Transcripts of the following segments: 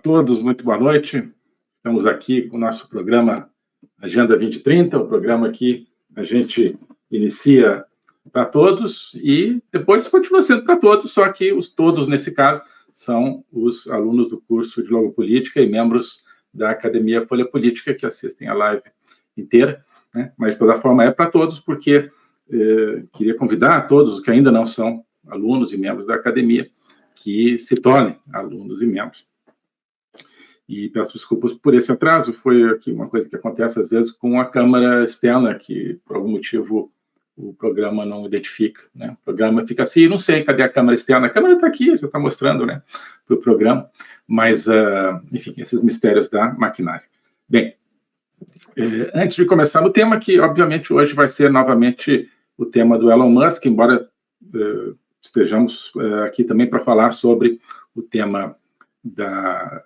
todos, muito boa noite. Estamos aqui com o nosso programa Agenda 2030, o programa que a gente inicia para todos e depois continua sendo para todos, só que os todos, nesse caso, são os alunos do curso de Logopolítica e membros da Academia Folha Política que assistem a live inteira, né? Mas, de toda forma, é para todos, porque queria convidar a todos que ainda não são alunos e membros da Academia que se tornem alunos e membros. E peço desculpas por esse atraso, foi aqui uma coisa que acontece às vezes com a câmera externa, que por algum motivo o programa não identifica, né? O programa fica assim, não sei, cadê a câmera externa? A câmera está aqui, já está mostrando, né, para o programa, mas, enfim, esses mistérios da maquinária. Bem, antes de começar no tema, que obviamente hoje vai ser novamente o tema do Elon Musk, embora estejamos aqui também para falar sobre o tema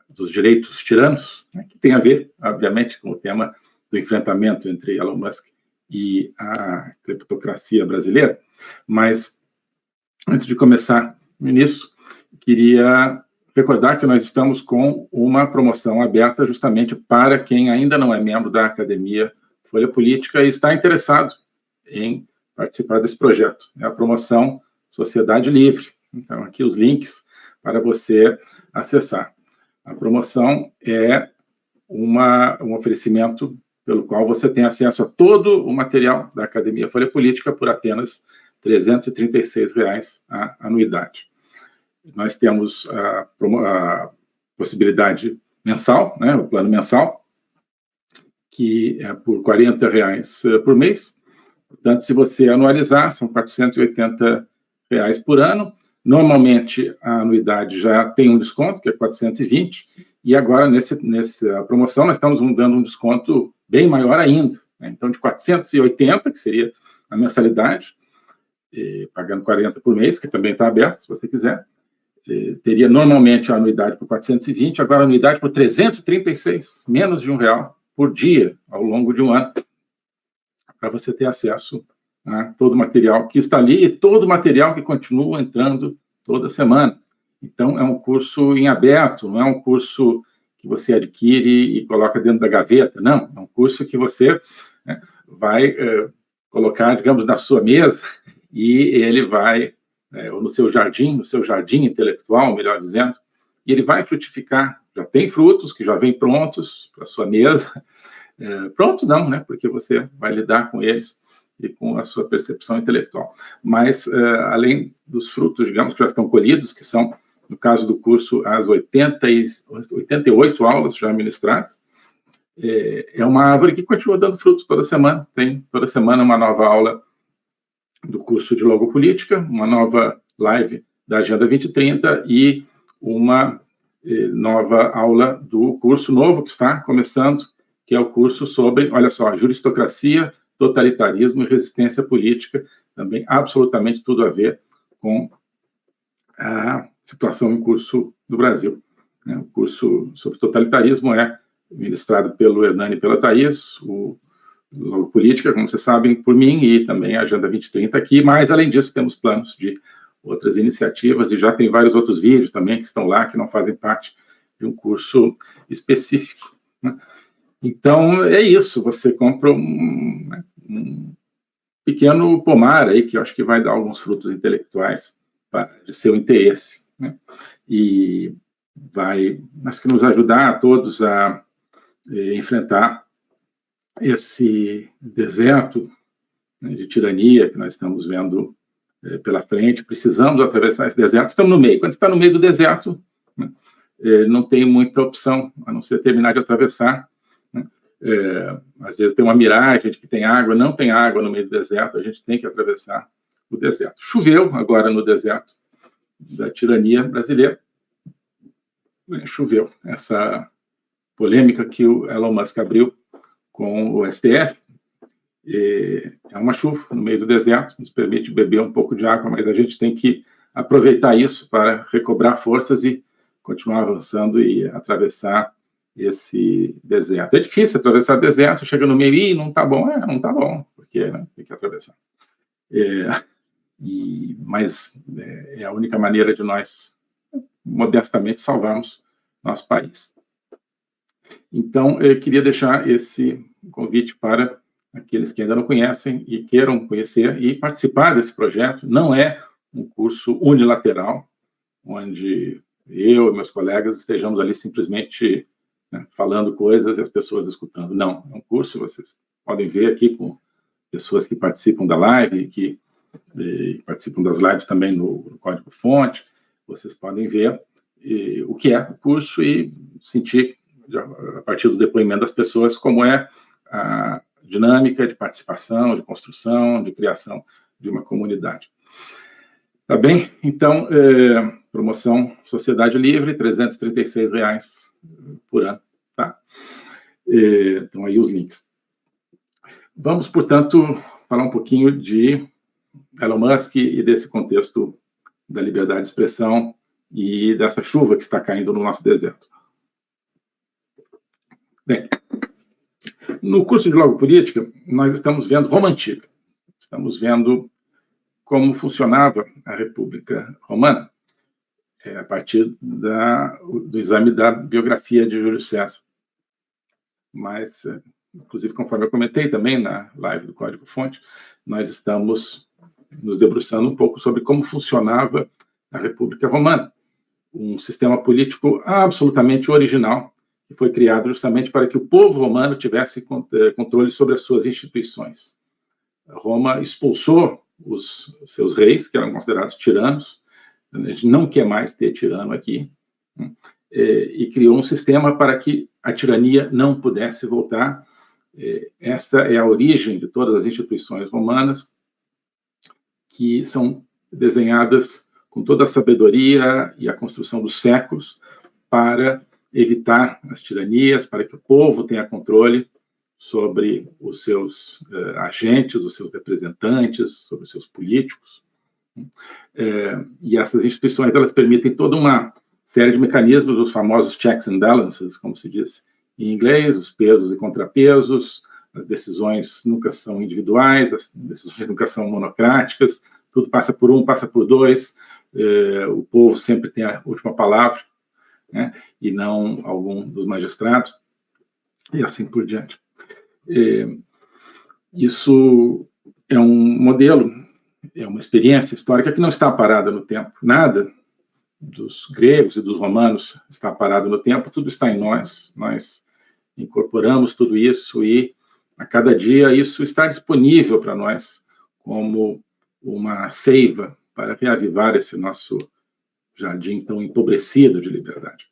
dos direitos tiranos, né, que tem a ver, obviamente, com o tema do enfrentamento entre Elon Musk e a criptocracia brasileira. Mas, antes de começar nisso, queria recordar que nós estamos com uma promoção aberta justamente para quem ainda não é membro da Academia Folha Política e está interessado em participar desse projeto. É a promoção Sociedade Livre. Então, aqui os links para você acessar. A promoção é um oferecimento pelo qual você tem acesso a todo o material da Academia Folha Política por apenas R$ 336 a anuidade. Nós temos a possibilidade mensal, né, o plano mensal, que é por R$ 40 por mês. Portanto, se você anualizar, são R$ 480 por ano. Normalmente, a anuidade já tem um desconto, que é 420, e agora, nessa promoção, nós estamos dando um desconto bem maior ainda, né? Então, de 480, que seria a mensalidade, pagando 40 por mês, que também está aberto, se você quiser, teria normalmente a anuidade por 420, agora a anuidade por 336, menos de R$1 por dia, ao longo de um ano, para você ter acesso a todo o material que está ali e todo o material que continua entrando toda semana. Então, é um curso em aberto, não é um curso que você adquire e coloca dentro da gaveta, não. É um curso que você, né, vai colocar, digamos, na sua mesa e ele vai, ou no seu jardim intelectual, melhor dizendo, e ele vai frutificar. Já tem frutos que já vêm prontos para a sua mesa. Prontos não, né? Porque você vai lidar com eles e com a sua percepção intelectual. Mas, além dos frutos, digamos, que já estão colhidos, que são, no caso do curso, as 88 aulas já ministradas, é uma árvore que continua dando frutos toda semana. Tem toda semana uma nova aula do curso de Logopolítica, uma nova live da Agenda 2030 e uma nova aula do curso novo que está começando, que é o curso sobre, olha só, juristocracia, totalitarismo e resistência política, também absolutamente tudo a ver com a situação em curso no Brasil. O curso sobre totalitarismo é ministrado pelo Hernani e pela Thaís, o Logopolítica, como vocês sabem, por mim, e também a Agenda 2030 aqui, mas, além disso, temos planos de outras iniciativas, e já tem vários outros vídeos também que estão lá, que não fazem parte de um curso específico, né? Então, é isso, você compra um pequeno pomar aí, que eu acho que vai dar alguns frutos intelectuais de seu interesse, né? E vai, acho que nos ajudar a todos a enfrentar esse deserto, né, de tirania que nós estamos vendo pela frente. Precisamos atravessar esse deserto, estamos no meio. Quando você está no meio do deserto, né, não tem muita opção, a não ser terminar de atravessar. Às vezes tem uma miragem de que tem água, não tem água no meio do deserto, a gente tem que atravessar o deserto. Choveu agora no deserto da tirania brasileira, choveu essa polêmica que o Elon Musk abriu com o STF, é uma chuva no meio do deserto, nos permite beber um pouco de água, mas a gente tem que aproveitar isso para recobrar forças e continuar avançando e atravessar esse deserto. É difícil atravessar deserto, chega no meio e não está bom, não está bom, porque, né, tem que atravessar. Mas é a única maneira de nós, modestamente, salvarmos nosso país. Então, eu queria deixar esse convite para aqueles que ainda não conhecem e queiram conhecer e participar desse projeto. Não é um curso unilateral, onde eu e meus colegas estejamos ali simplesmente, né, falando coisas e as pessoas escutando. Não, é um curso, vocês podem ver aqui com pessoas que participam da live, que participam das lives também no código-fonte. Vocês podem ver o que é o curso e sentir, a partir do depoimento das pessoas, como é a dinâmica de participação, de construção, de criação de uma comunidade. Tá bem? Então, promoção Sociedade Livre, R$ 336 por ano. Tá? Então, aí os links. Vamos, portanto, falar um pouquinho de Elon Musk e desse contexto da liberdade de expressão e dessa chuva que está caindo no nosso deserto. Bem, no curso de Logopolítica, nós estamos vendo Roma Antiga. Estamos vendo como funcionava a República Romana, a partir do exame da biografia de Júlio César. Mas, inclusive, conforme eu comentei também na live do Código-Fonte, nós estamos nos debruçando um pouco sobre como funcionava a República Romana, um sistema político absolutamente original, que foi criado justamente para que o povo romano tivesse controle sobre as suas instituições. Roma expulsou os seus reis, que eram considerados tiranos. A gente não quer mais ter tirano aqui, né? E criou um sistema para que a tirania não pudesse voltar. Essa é a origem de todas as instituições romanas, que são desenhadas com toda a sabedoria e a construção dos séculos para evitar as tiranias, para que o povo tenha controle sobre os seus agentes, os seus representantes, sobre os seus políticos. E essas instituições, elas permitem toda uma série de mecanismos, os famosos checks and balances, como se diz em inglês, os pesos e contrapesos. As decisões nunca são individuais, as decisões nunca são monocráticas, tudo passa por um, passa por dois, o povo sempre tem a última palavra, né, e não algum dos magistrados, e assim por diante. Isso é um modelo, é uma experiência histórica que não está parada no tempo. Nada dos gregos e dos romanos está parado no tempo, tudo está em nós. Nós incorporamos tudo isso e, a cada dia, isso está disponível para nós como uma seiva para reavivar esse nosso jardim tão empobrecido de liberdade.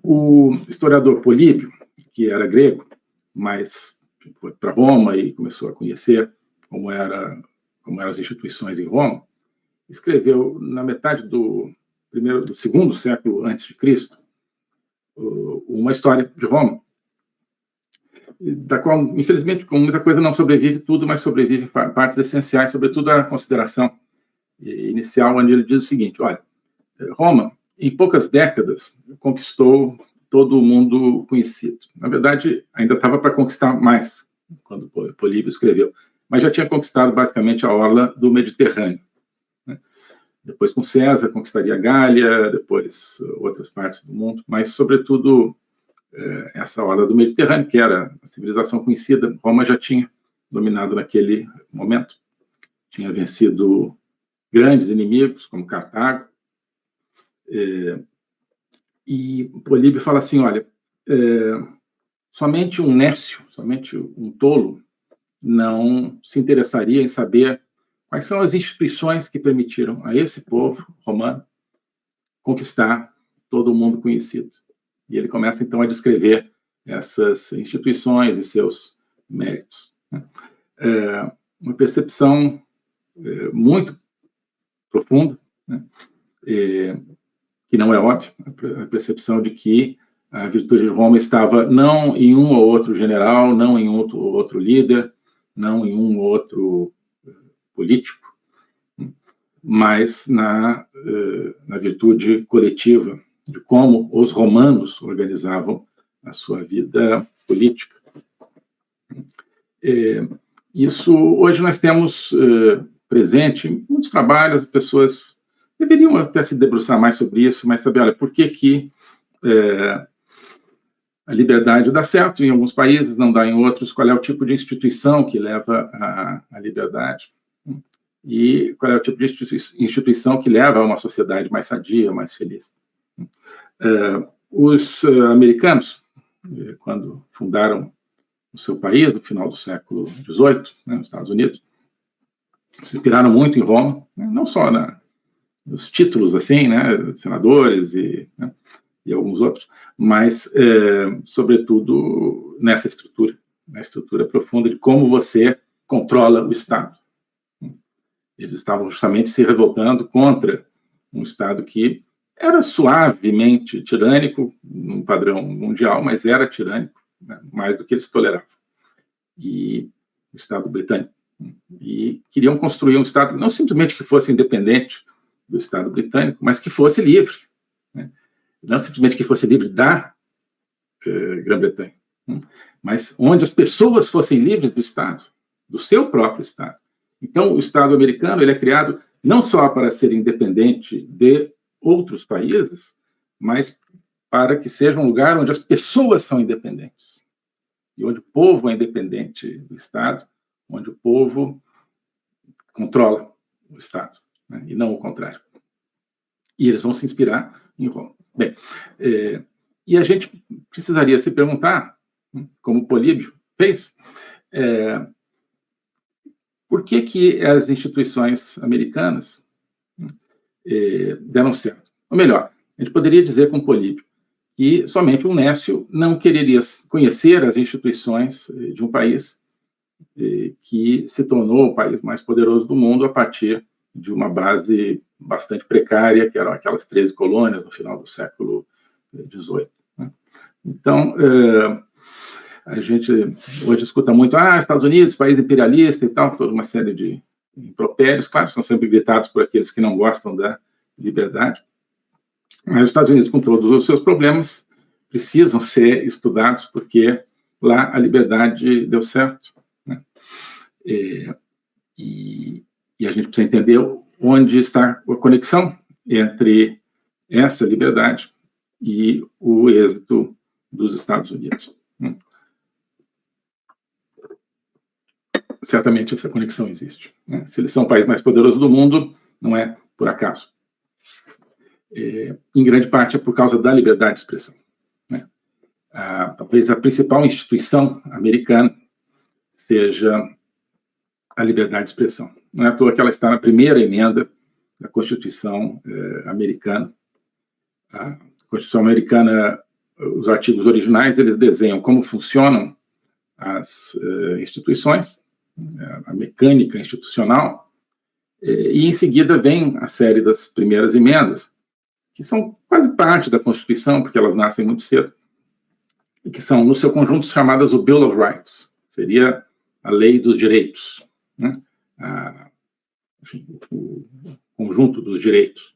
O historiador Políbio, que era grego, mas foi para Roma e começou a conhecer como eram as instituições em Roma, escreveu, na metade do segundo século antes de Cristo, uma história de Roma, da qual, infelizmente, com muita coisa não sobrevive tudo, mas sobrevive partes essenciais, sobretudo a consideração inicial, onde ele diz o seguinte: olha, Roma, em poucas décadas, conquistou todo o mundo conhecido. Na verdade, ainda estava para conquistar mais, quando Políbio escreveu, mas já tinha conquistado basicamente a orla do Mediterrâneo. Depois, com César, conquistaria a Gália, depois outras partes do mundo, mas, sobretudo, essa orla do Mediterrâneo, que era a civilização conhecida. Roma já tinha dominado naquele momento, tinha vencido grandes inimigos, como Cartago, e Políbio fala assim, olha, somente um nécio, somente um tolo, não se interessaria em saber quais são as instituições que permitiram a esse povo romano conquistar todo o mundo conhecido. E ele começa, então, a descrever essas instituições e seus méritos. Uma percepção muito profunda, né? Que não é óbvia, a percepção de que a virtude de Roma estava não em um ou outro general, não em outro líder, não em um ou outro político, mas na virtude coletiva de como os romanos organizavam a sua vida política. Isso, hoje nós temos presente em muitos trabalhos, pessoas deveriam até se debruçar mais sobre isso, mas saber, olha, por que a liberdade dá certo em alguns países, não dá em outros, qual é o tipo de instituição que leva à liberdade, e qual é o tipo de instituição que leva a uma sociedade mais sadia, mais feliz. Os americanos, quando fundaram o seu país, no final do século XVIII, nos Estados Unidos, se inspiraram muito em Roma, não só nos títulos, assim, senadores e alguns outros, mas, sobretudo, nessa estrutura, na estrutura profunda de como você controla o Estado. Eles estavam justamente se revoltando contra um Estado que era suavemente tirânico, num padrão mundial, mas era tirânico, mais do que eles toleravam. E o Estado britânico. E queriam construir um Estado, não simplesmente que fosse independente do Estado britânico, mas que fosse livre. Não simplesmente que fosse livre da Grã-Bretanha, mas onde as pessoas fossem livres do Estado, do seu próprio Estado. Então, o Estado americano ele é criado não só para ser independente de outros países, mas para que seja um lugar onde as pessoas são independentes. E onde o povo é independente do Estado, onde o povo controla o Estado, e não o contrário. E eles vão se inspirar em Roma. Bem, e a gente precisaria se perguntar, como Políbio fez, por que as instituições americanas deram certo? Ou melhor, a gente poderia dizer com Políbio que somente um nécio não quereria conhecer as instituições de um país que se tornou o país mais poderoso do mundo a partir de uma base bastante precária, que eram aquelas 13 colônias no final do século XVIII. Então, a gente hoje escuta muito, Estados Unidos, país imperialista e tal, toda uma série de impropérios, claro, são sempre gritados por aqueles que não gostam da liberdade, mas os Estados Unidos, com todos os seus problemas, precisam ser estudados, porque lá a liberdade deu certo. E a gente precisa entender onde está a conexão entre essa liberdade e o êxito dos Estados Unidos. Certamente essa conexão existe. Se eles são o país mais poderoso do mundo, não é por acaso. Em grande parte é por causa da liberdade de expressão. Talvez a principal instituição americana seja a liberdade de expressão. Não é à toa que ela está na primeira emenda da Constituição americana. A Constituição americana, os artigos originais, eles desenham como funcionam as instituições, a mecânica institucional, e em seguida vem a série das primeiras emendas, que são quase parte da Constituição, porque elas nascem muito cedo, e que são, no seu conjunto, chamadas o Bill of Rights, seria a Lei dos Direitos, enfim, o conjunto dos direitos.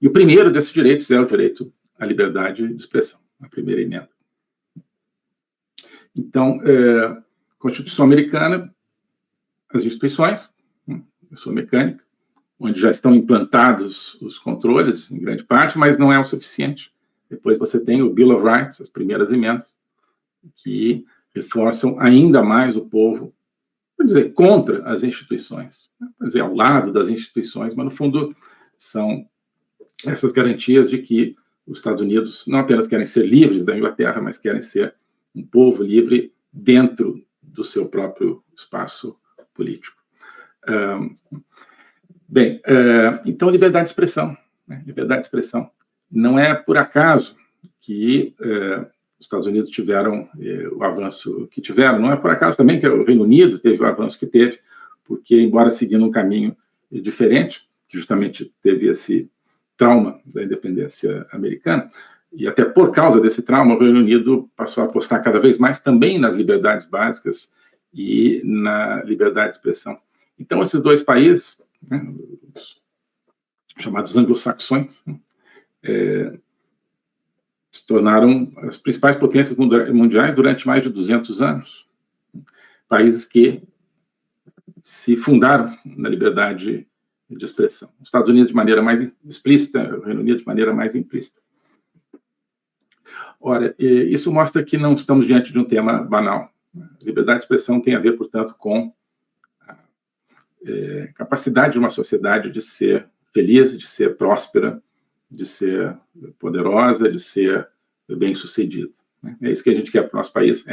E o primeiro desses direitos é o direito à liberdade de expressão, a primeira emenda. Então, a Constituição americana, as instituições, a sua mecânica, onde já estão implantados os controles, em grande parte, mas não é o suficiente. Depois você tem o Bill of Rights, as primeiras emendas, que reforçam ainda mais o povo, quer dizer, contra as instituições, quer dizer, ao lado das instituições, mas, no fundo, são essas garantias de que os Estados Unidos não apenas querem ser livres da Inglaterra, mas querem ser um povo livre dentro do seu próprio espaço político. Então, liberdade de expressão. Liberdade de expressão. Não é por acaso que os Estados Unidos tiveram o avanço que tiveram, não é por acaso também que o Reino Unido teve o avanço que teve, porque, embora seguindo um caminho diferente, que justamente teve esse trauma da independência americana, e até por causa desse trauma, o Reino Unido passou a apostar cada vez mais também nas liberdades básicas e na liberdade de expressão. Então, esses dois países, os chamados anglo-saxões, se tornaram as principais potências mundiais durante mais de 200 anos. Países que se fundaram na liberdade de expressão. Os Estados Unidos de maneira mais explícita, o Reino Unido de maneira mais implícita. Ora, isso mostra que não estamos diante de um tema banal. Liberdade de expressão tem a ver, portanto, com a capacidade de uma sociedade de ser feliz, de ser próspera, de ser poderosa, de ser bem-sucedida. É isso que a gente quer para o nosso país.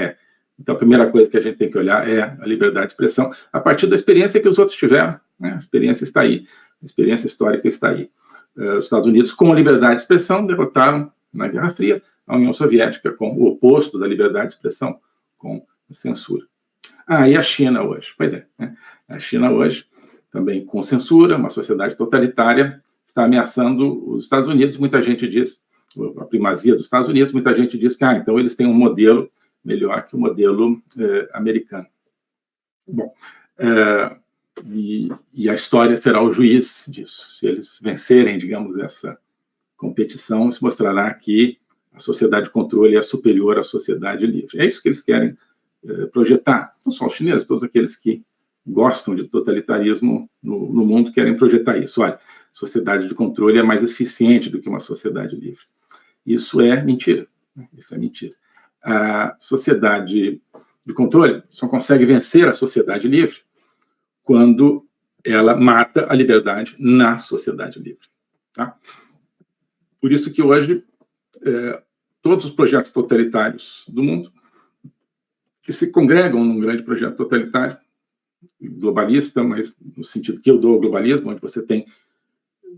Então, a primeira coisa que a gente tem que olhar é a liberdade de expressão, a partir da experiência que os outros tiveram. A experiência está aí, a experiência histórica está aí. Os Estados Unidos, com a liberdade de expressão, derrotaram na Guerra Fria a União Soviética, com o oposto da liberdade de expressão, com a censura. E a China hoje? Pois é, a China hoje, também com censura, uma sociedade totalitária, está ameaçando os Estados Unidos. Muita gente diz, a primazia dos Estados Unidos, muita gente diz que, então eles têm um modelo melhor que o modelo americano. Bom, e a história será o juiz disso. Se eles vencerem, digamos, essa competição, se mostrará que a sociedade de controle é superior à sociedade livre. É isso que eles querem projetar. Não só os chineses, todos aqueles que gostam de totalitarismo no mundo querem projetar isso. Olha, sociedade de controle é mais eficiente do que uma sociedade livre. Isso é mentira. Isso é mentira. A sociedade de controle só consegue vencer a sociedade livre quando ela mata a liberdade na sociedade livre. Tá? Por isso que hoje todos os projetos totalitários do mundo que se congregam num grande projeto totalitário, globalista, mas no sentido que eu dou ao globalismo, onde você tem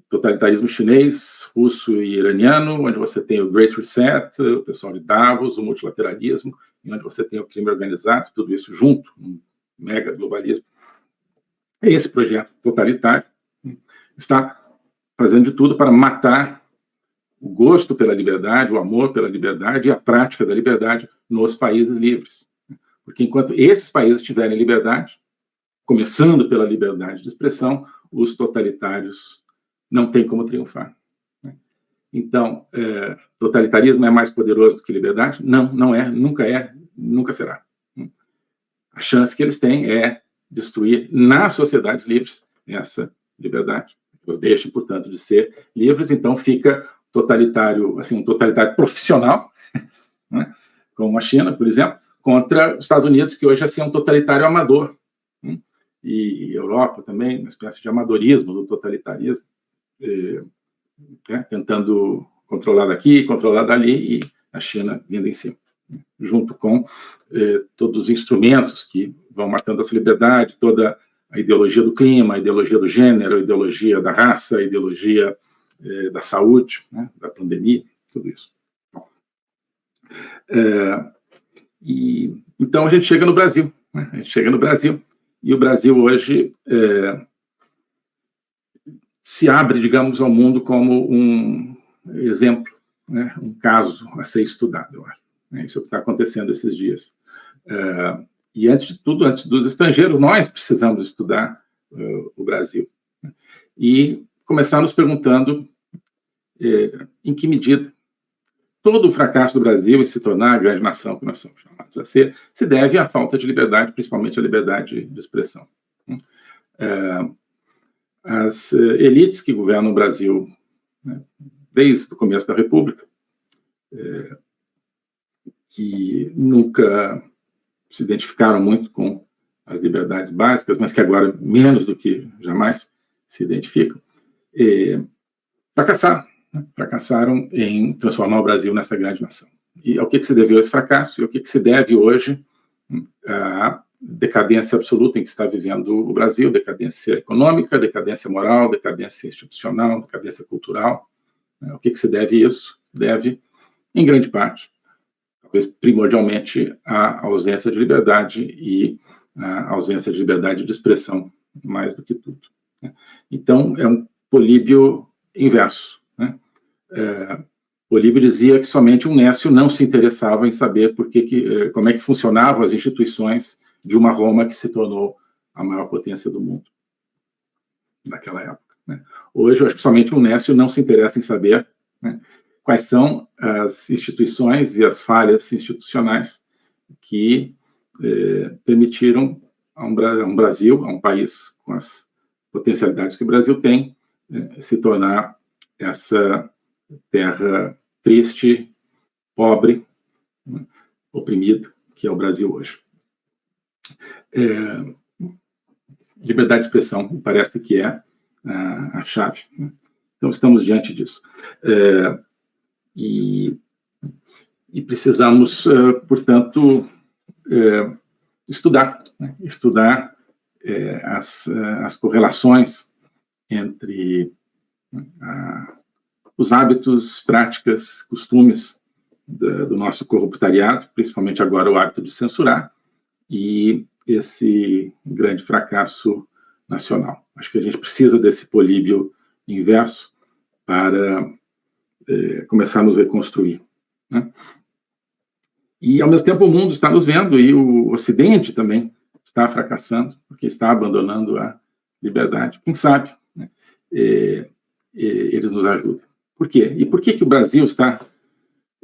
totalitarismo chinês, russo e iraniano, onde você tem o Great Reset, o pessoal de Davos, o multilateralismo, e onde você tem o crime organizado, tudo isso junto, um mega globalismo. Esse projeto totalitário está fazendo de tudo para matar o gosto pela liberdade, o amor pela liberdade e a prática da liberdade nos países livres. Porque enquanto esses países tiverem liberdade, começando pela liberdade de expressão, os totalitários não têm como triunfar. Então, totalitarismo é mais poderoso do que liberdade? Não, não é, nunca será. A chance que eles têm é destruir nas sociedades livres essa liberdade. Eles deixam, portanto, de ser livres, então fica totalitário, assim, um totalitário profissional, né, como a China, por exemplo, contra os Estados Unidos, que hoje assim, é um totalitário amador. E Europa também, uma espécie de amadorismo do totalitarismo, tentando controlar daqui, controlar dali, e a China vindo em cima, junto com todos os instrumentos que vão matando essa liberdade, toda a ideologia do clima, a ideologia do gênero, a ideologia da raça, a ideologia da saúde, né, da pandemia, tudo isso. Então a gente chega no Brasil, né? A gente chega no Brasil, e o Brasil hoje se abre, digamos, ao mundo como um exemplo, né? Um caso a ser estudado, eu acho. Isso é o que está acontecendo esses dias. E antes de tudo, antes dos estrangeiros, nós precisamos estudar o Brasil. E começar nos perguntando em que medida todo o fracasso do Brasil em se tornar a grande nação que nós somos chamados a ser se deve à falta de liberdade, principalmente à liberdade de expressão. As elites que governam o Brasil, né, desde o começo da República, que nunca se identificaram muito com as liberdades básicas, mas que agora, menos do que jamais, se identificam, fracassaram em transformar o Brasil nessa grande nação. E ao que se deveu esse fracasso? E ao que se deve hoje a decadência absoluta em que está vivendo o Brasil, decadência econômica, decadência moral, decadência institucional, decadência cultural. Ao que se deve isso? Deve, em grande parte, talvez primordialmente, à ausência de liberdade e à ausência de liberdade de expressão, mais do que tudo. Então, é um Políbio inverso. Políbio dizia que somente um nécio não se interessava em saber como é que funcionavam as instituições de uma Roma que se tornou a maior potência do mundo naquela época. Hoje, eu acho que somente um nécio não se interessa em saber, né, quais são as instituições e as falhas institucionais que permitiram a um Brasil, a um país com as potencialidades que o Brasil tem, se tornar essa terra triste, pobre, oprimida, que é o Brasil hoje. Liberdade de expressão, parece que é a chave. Então, estamos diante disso. E precisamos, portanto, estudar as correlações entre os hábitos, práticas, costumes do nosso corruptariado, principalmente agora o hábito de censurar, e esse grande fracasso nacional. Acho que a gente precisa desse políbio inverso para começar a nos reconstruir, né? E, ao mesmo tempo, o mundo está nos vendo, e o Ocidente também está fracassando, porque está abandonando a liberdade. Quem sabe, né, eles nos ajudam. Por quê? E por que o Brasil está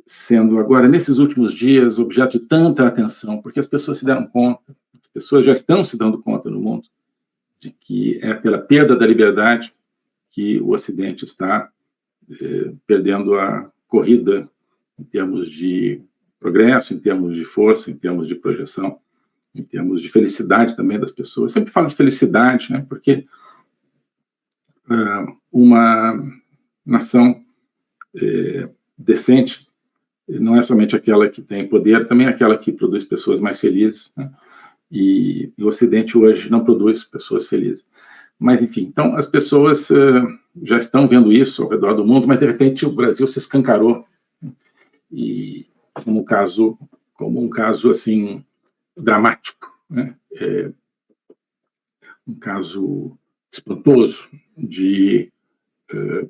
sendo agora, nesses últimos dias, objeto de tanta atenção? Porque as pessoas se deram conta, as pessoas já estão se dando conta no mundo, de que é pela perda da liberdade que o Ocidente está perdendo a corrida em termos de progresso, em termos de força, em termos de projeção, em termos de felicidade também das pessoas. Sempre falo de felicidade, né? Porque uma nação decente não é somente aquela que tem poder, também é aquela que produz pessoas mais felizes, né? E o Ocidente hoje não produz pessoas felizes. Mas, enfim, então as pessoas já estão vendo isso ao redor do mundo, mas de repente o Brasil se escancarou, e como um caso assim dramático, né? Um caso espantoso de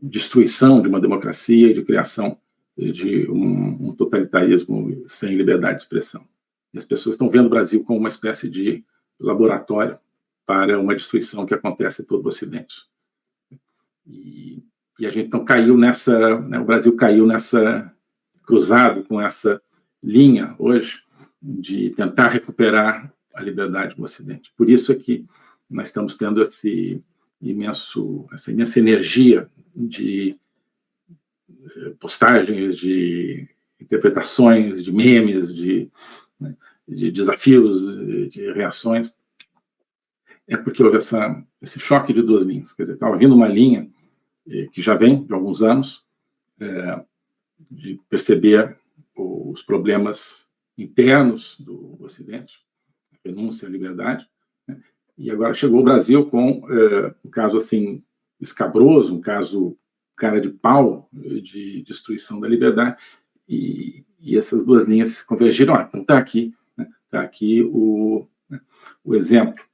destruição de uma democracia e de criação de um totalitarismo sem liberdade de expressão. E as pessoas estão vendo o Brasil como uma espécie de laboratório para uma destruição que acontece em todo o Ocidente. E a gente então caiu nessa, né, o Brasil caiu nessa, cruzado com essa linha hoje de tentar recuperar a liberdade no Ocidente. Por isso é que nós estamos tendo essa imensa energia de postagens, de interpretações, de memes, de desafios, de reações. É porque houve esse choque de duas linhas. Quer dizer, estava vindo uma linha que já vem de alguns anos, de perceber os problemas internos do Ocidente, a renúncia à liberdade, né? E agora chegou o Brasil com um caso assim escabroso, um caso cara de pau de destruição da liberdade, e essas duas linhas convergiram. Então está aqui, né? Está aqui o exemplo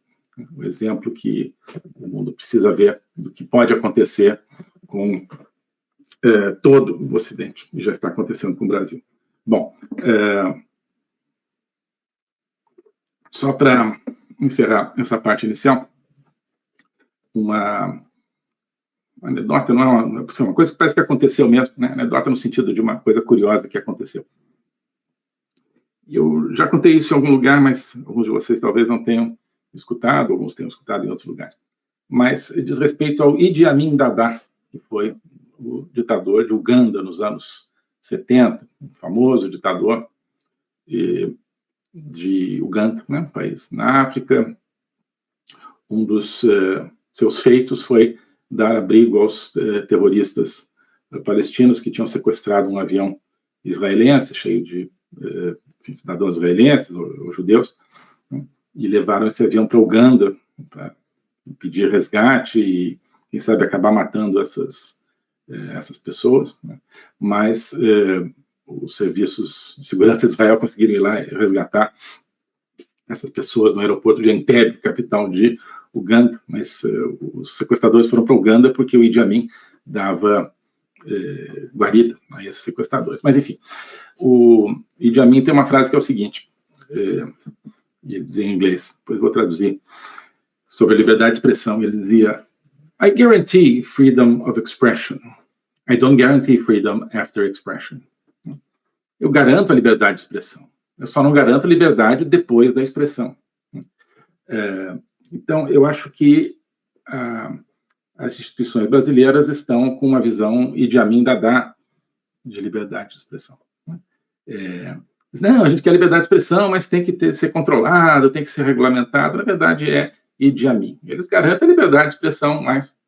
que o mundo precisa ver do que pode acontecer com todo o Ocidente, e já está acontecendo com o Brasil. Bom, só para encerrar essa parte inicial, uma anedota não é uma coisa que parece que aconteceu mesmo, né? Anedota no sentido de uma coisa curiosa que aconteceu. Eu já contei isso em algum lugar, mas alguns de vocês talvez não tenham escutado, alguns tenham escutado em outros lugares. Mas diz respeito ao Idi Amin Dada, que foi o ditador de Uganda nos anos 70, um famoso ditador de Uganda, né, um país na África. Um dos seus feitos foi dar abrigo aos terroristas palestinos que tinham sequestrado um avião israelense, cheio de cidadãos israelenses ou judeus, né, e levaram esse avião para Uganda para pedir resgate e, quem sabe, acabar matando essas pessoas, né? Mas os serviços de segurança de Israel conseguiram ir lá e resgatar essas pessoas no aeroporto de Entebbe, capital de Uganda, mas os sequestradores foram para Uganda porque o Idi Amin dava guarida a esses sequestradores. Mas, enfim, o Idi Amin tem uma frase que é o seguinte, ele dizia em inglês, depois vou traduzir, sobre a liberdade de expressão. Ele dizia: I guarantee freedom of expression. I don't guarantee freedom after expression. Eu garanto a liberdade de expressão. Eu só não garanto a liberdade depois da expressão. Então, eu acho que as instituições brasileiras estão com uma visão Idi Amin Dada de liberdade de expressão. Não, a gente quer liberdade de expressão, mas tem que ser controlado, tem que ser regulamentado. Na verdade, é Idi Amin. Eles garantem a liberdade de expressão, mas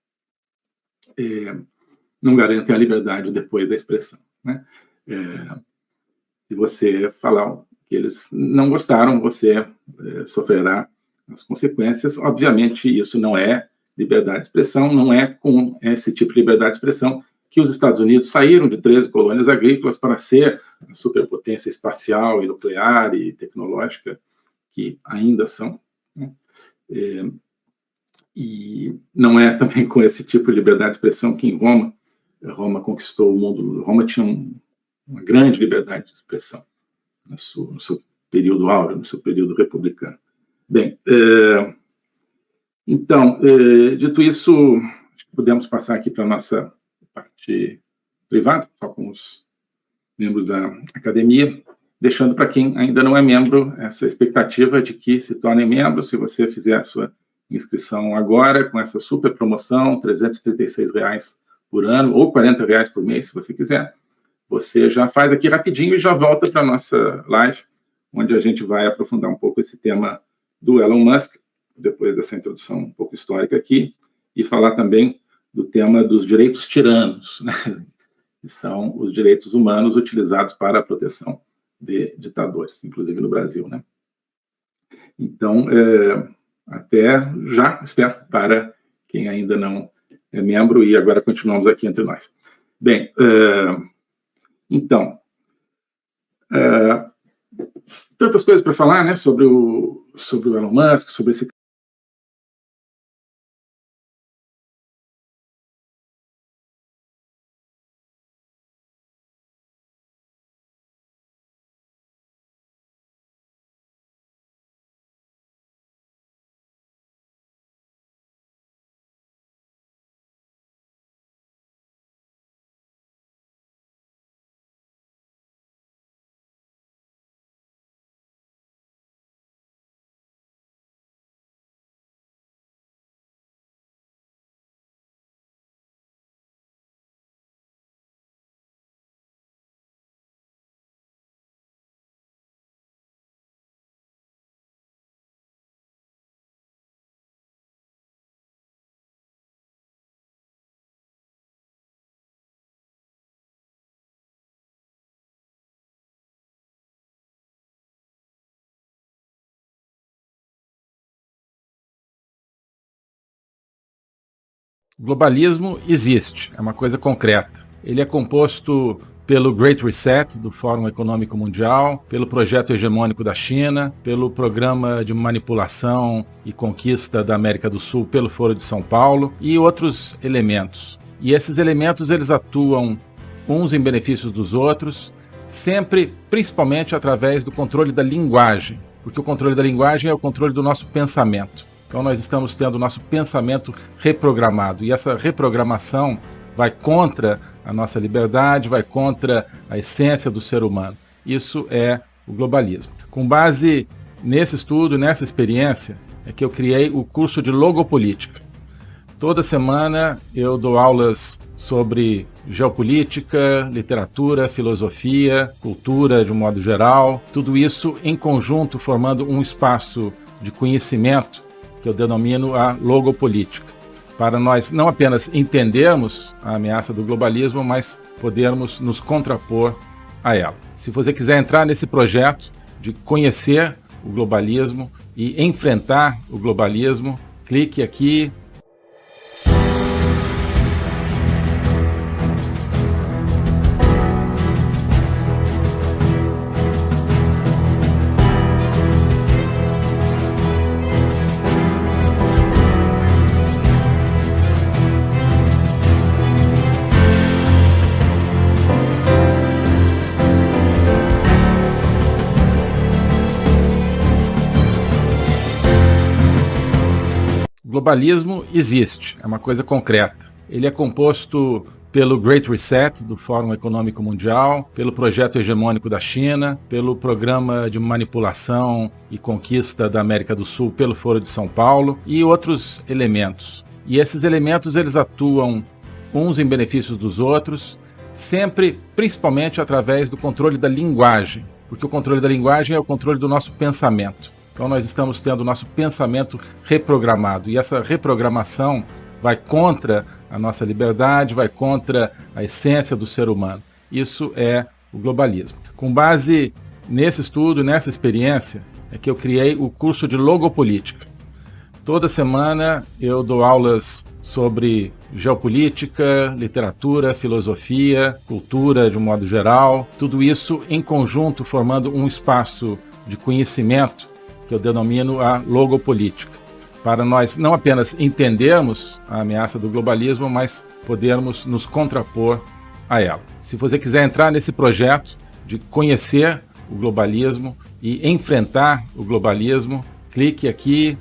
não garantem a liberdade depois da expressão. Né? Se você falar que eles não gostaram, você sofrerá as consequências. Obviamente, isso não é liberdade de expressão, não é com esse tipo de liberdade de expressão que os Estados Unidos saíram de 13 colônias agrícolas para ser a superpotência espacial e nuclear e tecnológica que ainda são. Né? E não é também com esse tipo de liberdade de expressão que em Roma conquistou o mundo. Roma tinha uma grande liberdade de expressão no seu período áureo, no seu período republicano. Bem, então, dito isso, acho que podemos passar aqui para a nossa parte privada, só com os membros da academia, deixando para quem ainda não é membro essa expectativa de que se tornem membros. Se você fizer a sua inscrição agora, com essa super promoção, R$ 336 por ano, ou R$ 40 por mês, se você quiser, você já faz aqui rapidinho e já volta para a nossa live, onde a gente vai aprofundar um pouco esse tema do Elon Musk, depois dessa introdução um pouco histórica aqui, e falar também do tema dos direitos tiranos, né? Que são os direitos humanos utilizados para a proteção de ditadores, inclusive no Brasil. Né? Então, até já, espero, para quem ainda não é membro, e agora continuamos aqui entre nós. Bem, então, tantas coisas para falar, né, sobre o Elon Musk, sobre esse O globalismo existe, é uma coisa concreta. Ele é composto pelo Great Reset, do Fórum Econômico Mundial, pelo projeto hegemônico da China, pelo programa de manipulação e conquista da América do Sul pelo Foro de São Paulo e outros elementos. E esses elementos eles atuam uns em benefício dos outros, sempre, principalmente através do controle da linguagem, porque o controle da linguagem é o controle do nosso pensamento. Então nós estamos tendo o nosso pensamento reprogramado, e essa reprogramação vai contra a nossa liberdade, vai contra a essência do ser humano. Isso é o globalismo. Com base nesse estudo, nessa experiência, é que eu criei o curso de Logopolítica. Toda semana eu dou aulas sobre geopolítica, literatura, filosofia, cultura de um modo geral, tudo isso em conjunto formando um espaço de conhecimento que eu denomino a logopolítica, para nós não apenas entendermos a ameaça do globalismo, mas podermos nos contrapor a ela. Se você quiser entrar nesse projeto de conhecer o globalismo e enfrentar o globalismo, clique aqui. O globalismo existe, é uma coisa concreta. Ele é composto pelo Great Reset, do Fórum Econômico Mundial, pelo projeto hegemônico da China, pelo programa de manipulação e conquista da América do Sul pelo Foro de São Paulo e outros elementos. E esses elementos eles atuam uns em benefício dos outros, sempre, principalmente através do controle da linguagem, porque o controle da linguagem é o controle do nosso pensamento. Então nós estamos tendo o nosso pensamento reprogramado, e essa reprogramação vai contra a nossa liberdade, vai contra a essência do ser humano. Isso é o globalismo. Com base nesse estudo, nessa experiência, é que eu criei o curso de Logopolítica. Toda semana eu dou aulas sobre geopolítica, literatura, filosofia, cultura de um modo geral, tudo isso em conjunto formando um espaço de conhecimento que eu denomino a logopolítica, para nós não apenas entendermos a ameaça do globalismo, mas podermos nos contrapor a ela. Se você quiser entrar nesse projeto de conhecer o globalismo e enfrentar o globalismo, clique aqui